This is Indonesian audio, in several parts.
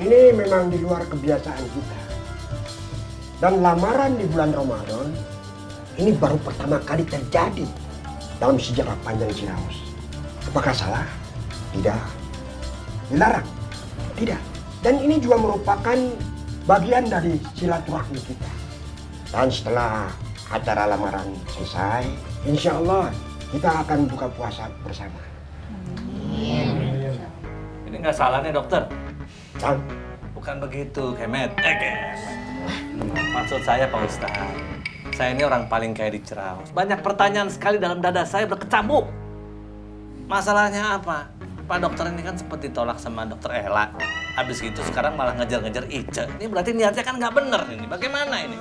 ini memang di luar kebiasaan kita. Dan lamaran di bulan Ramadan ini baru pertama kali terjadi dalam sejarah panjang Ciraos. Apakah salah? Tidak. Dilarang? Tidak. Dan ini juga merupakan bagian dari silaturahmi kita. Dan setelah acara lamaran selesai, insya Allah kita akan buka puasa bersama. Ini nggak salah nih dokter. Dan Bukan begitu, Kemet. Kemet. Maksud saya Pak Ustadz, saya ini orang paling kaya di Ciraos. Banyak pertanyaan sekali dalam dada saya berkecamuk. Masalahnya apa? Pak dokter ini kan sempat ditolak sama dokter Ella. Habis itu sekarang malah ngejar-ngejar Ica. Ini berarti niatnya kan nggak bener ini. Bagaimana ini?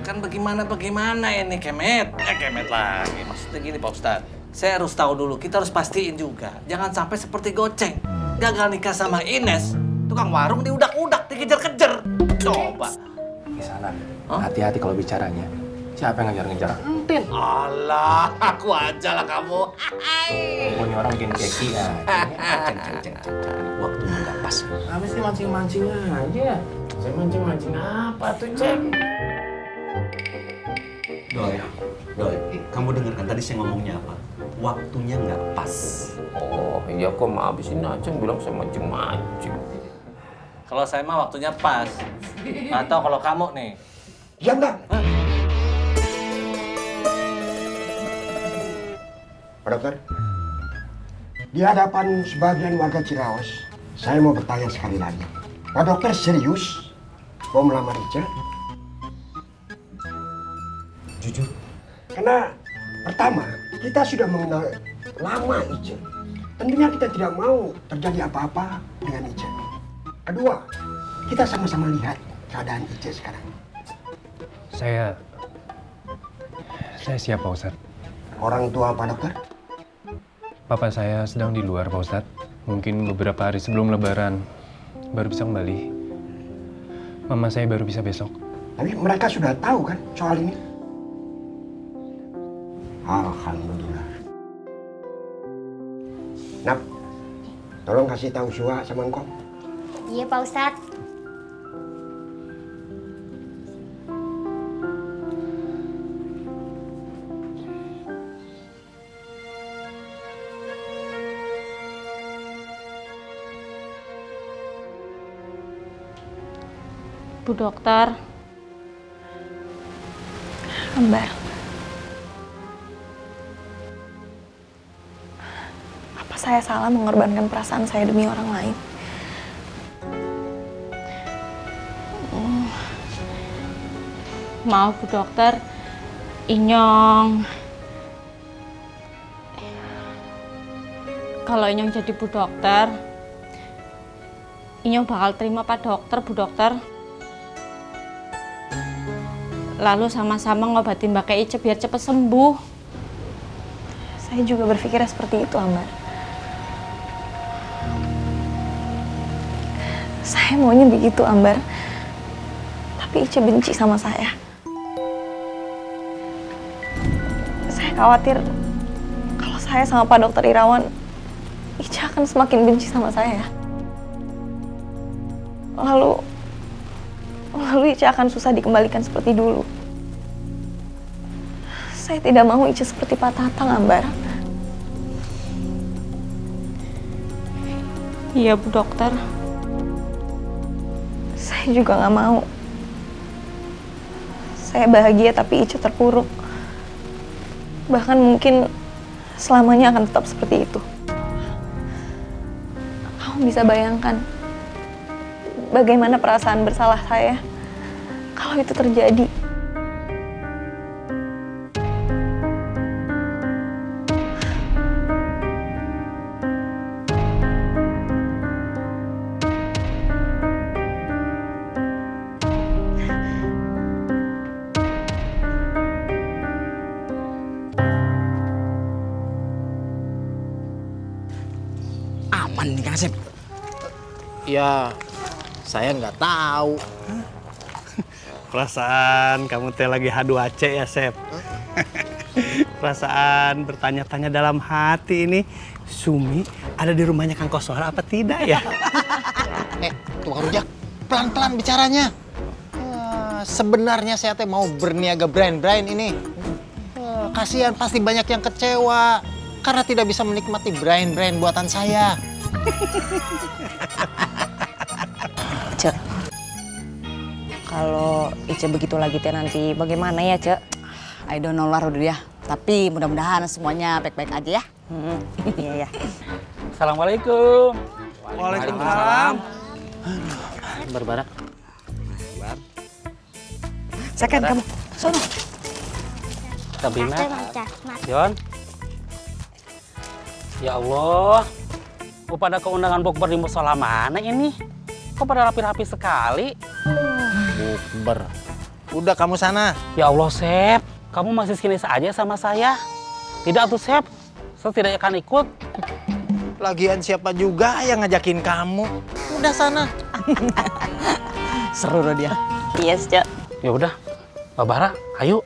Kan bagaimana ini Kemet? Kemet lagi. Maksudnya gini Pak Ustadz. Saya harus tahu dulu, kita harus pastiin juga. Jangan sampai seperti Goceng. Gagal nikah sama Ines, tukang warung diudak-udak, dikejar-kejar. Coba. Di sana, hati-hati kalau bicaranya. Siapa yang ngejar-ngejar? Entin. Alah, aku aja lah kamu. Punya orang bikin keki ya. Ceng. Waktunya nggak pas. Habis ini mancing-mancing aja. Saya mancing-mancing apa tuh, Ceng? Doi, kamu dengarkan tadi saya ngomongnya apa? Waktunya nggak pas. Oh, iya kok abis ini Aceng bilang saya mancing-mancing. Kalau saya mah waktunya pas. Atau kalau kamu nih. diam dah. Pak Dokter, di hadapan sebagian warga Ciraos, saya mau bertanya sekali lagi. Pak Dokter serius mau melamar Ica? Jujur, Karena pertama, kita sudah mengenal lama Ica. Tentunya kita tidak mau terjadi apa-apa dengan Ica. Kedua, kita sama-sama lihat keadaan Ica sekarang. Saya siap, Pak Ustadz. Orang tua Pak Dokter? Papa saya sedang di luar, Pak Ustadz. Mungkin beberapa hari sebelum Lebaran baru bisa kembali. Mama saya baru bisa besok. Tapi mereka sudah tahu kan soal ini? Alhamdulillah. Nap, tolong kasih tahu Suha sama Engkong. Iya Pak Ustadz. Bu Dokter. Ambar. Apa saya salah mengorbankan perasaan saya demi orang lain? Maaf Bu Dokter, Inyong. Kalau Inyong jadi Bu Dokter, Inyong bakal terima Pak Dokter, Bu Dokter. Lalu sama-sama ngobatin Mbak Ica biar cepat sembuh. Saya juga berpikirnya seperti itu, Ambar. Saya maunya begitu, Ambar. Tapi Ica benci sama saya. Saya khawatir kalau saya sama Pak Dokter Irawan, Ica akan semakin benci sama saya. Lalu Ica akan susah dikembalikan seperti dulu. Saya tidak mau Ica seperti Pak Tatang, Ambar. Iya Bu Dokter. Saya juga nggak mau. Saya bahagia tapi Ica terpuruk. Bahkan mungkin selamanya akan tetap seperti itu. Kamu bisa bayangkan bagaimana perasaan bersalah saya kalau itu terjadi. Aman nih Kang Asep. Ya, saya nggak tahu. Perasaan kamu teh lagi H2C ya, Sep? Perasaan bertanya-tanya dalam hati ini, Sumi ada di rumahnya Kang Koswara apa tidak ya? Tukang rujak, pelan-pelan bicaranya. Sebenarnya saya teh mau berniaga brand-brand ini. Kasihan pasti banyak yang kecewa karena tidak bisa menikmati brand-brand buatan saya. Cek, kalau Ica begitu lagi teh nanti bagaimana ya, Cek? I don't know lah Rudia, tapi mudah-mudahan semuanya baik-baik aja ya. Iya, ya. Assalamualaikum. Waalaikumsalam. Barbara. Sekan kamu. Sono. Sabrina. Mas. Yon. Ya Allah. Kok pada keundangan bukber di musola mana ini? Kok pada rapi-rapi sekali? Bukber. Udah kamu sana. Ya Allah, Sep. Kamu masih segini saja sama saya? Tidak tuh, Sep. Saya tidak akan ikut. Lagian siapa juga yang ngajakin kamu? Udah sana. Seru dia. Yes, Cek. Ya udah, Mbak Bara, ayo.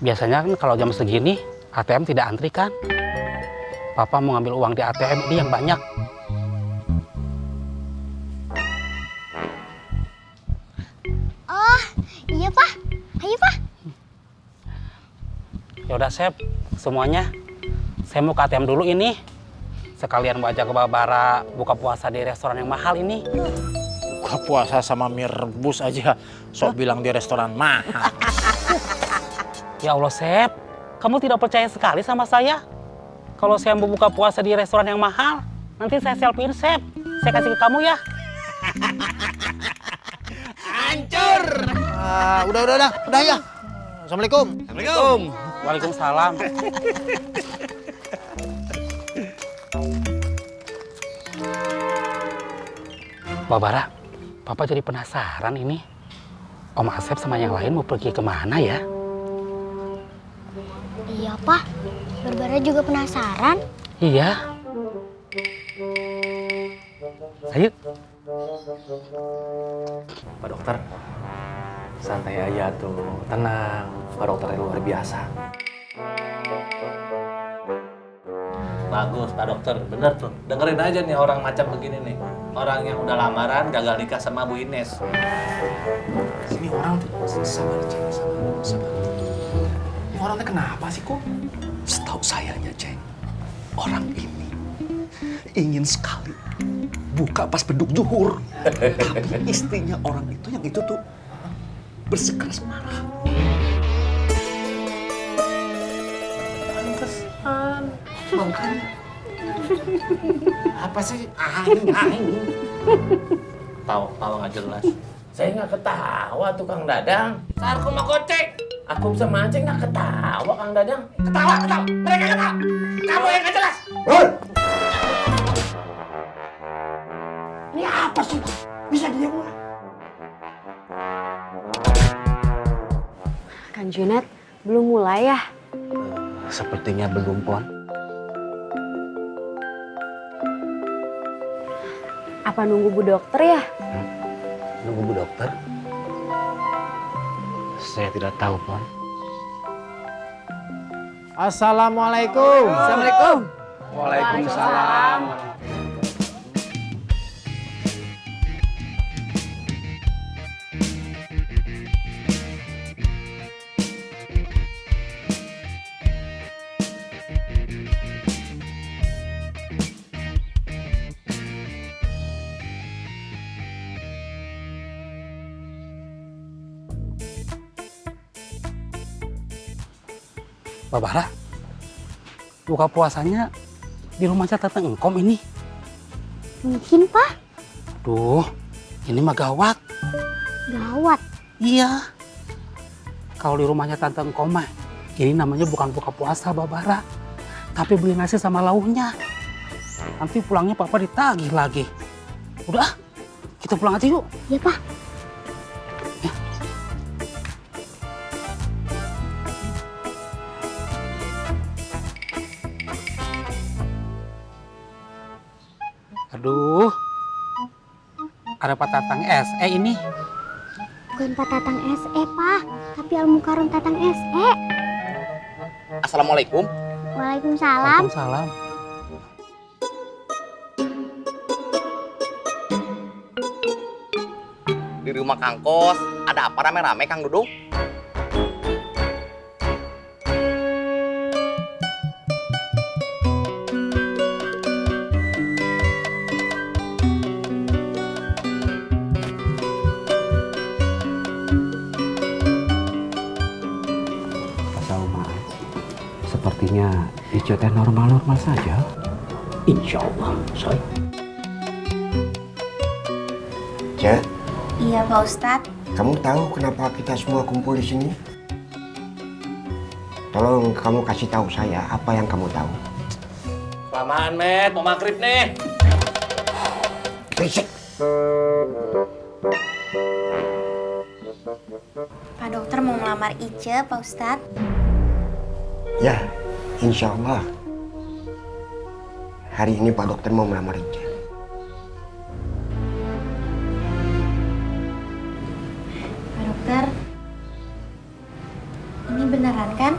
Biasanya kan kalau jam segini ATM tidak antri kan? Papa mau ngambil uang di ATM ini yang banyak. Oh, iya Pak. Ayo Pak. Ya udah, Sep, semuanya. Saya mau ke ATM dulu ini. Sekalian mau ajak ke Mbak Bara buka puasa di restoran yang mahal ini. Buka puasa sama mie rebus aja. Sok bilang di restoran mahal. Ya Allah, Sep. Kamu tidak percaya sekali sama saya? Kalau saya mau buka puasa di restoran yang mahal, nanti saya selfie-in, Sep. Saya kasih ke kamu ya. Hancur. Udah ya. Assalamualaikum. Assalamualaikum. Waalaikumsalam. Mbak Bara, Papa jadi penasaran ini. Om Asep sama yang lain mau pergi kemana ya? Iya Pak. Barbara juga penasaran. Iya. Ayo. Pak dokter, santai aja tuh, tenang. Pak dokter luar biasa. Bagus Pak dokter, bener tuh. Dengerin aja nih orang macam begini nih. Orang yang udah lamaran gagal nikah sama Bu Ines. Ini orang tuh sabar, sabar. Ini orangnya kenapa sih kok? Setahu sayanya, Ceng, orang ini ingin sekali buka pas beduk zuhur. Tapi istrinya orang itu yang itu tuh bersikeras marah. Pantesan. Makanya Apa sih? Tawa nggak jelas. Saya nggak ketawa tuh Kang Dadang. Saat aku mau kocek, aku bisa mancing nggak ketawa Kang Dadang. Ketawa. Mereka ketawa. Kamu yang nggak jelas. Ini apa sih? Bisa diam nggak? Kang Junet, belum mulai ya? sepertinya belum, Pon. Apa nunggu Bu Dokter ya? Nunggu Bu Dokter? Saya tidak tahu, Pon. Assalamualaikum. Assalamualaikum. Waalaikumsalam. Mbak Bara, buka puasanya di rumahnya Tante Engkom ini. Mungkin, Pak. Duh, ini mah gawat. Gawat. Iya. Kalau di rumahnya Tante Engkom mah, ini namanya bukan buka puasa, Mbak Bara. Tapi beli nasi sama lauknya. Nanti pulangnya Papa ditagih lagi. Udah, kita pulang aja yuk. Iya, Pak. Aduh, ada Pak Tatang SE ini. Bukan Pak Tatang SE, Pak. Tapi Al-Mukarram Tatang SE. Assalamualaikum. Waalaikumsalam. Waalaikumsalam. di rumah Kang Kos. Ada apa rame-rame Kang Dudung? Sepertinya Ica teh normal-normal saja. Insya Allah, Soy. Cek, Iya Pak Ustadz. kamu tahu kenapa kita semua kumpul di sini? Tolong kamu kasih tahu saya apa yang kamu tahu. Kelamaan, Met. Mau maghrib nih. Berisik. Pak dokter mau melamar Ica, Pak Ustadz. Ya, insya Allah. Hari ini Pak Dokter mau melamar Ica. Pak dokter, ini beneran kan?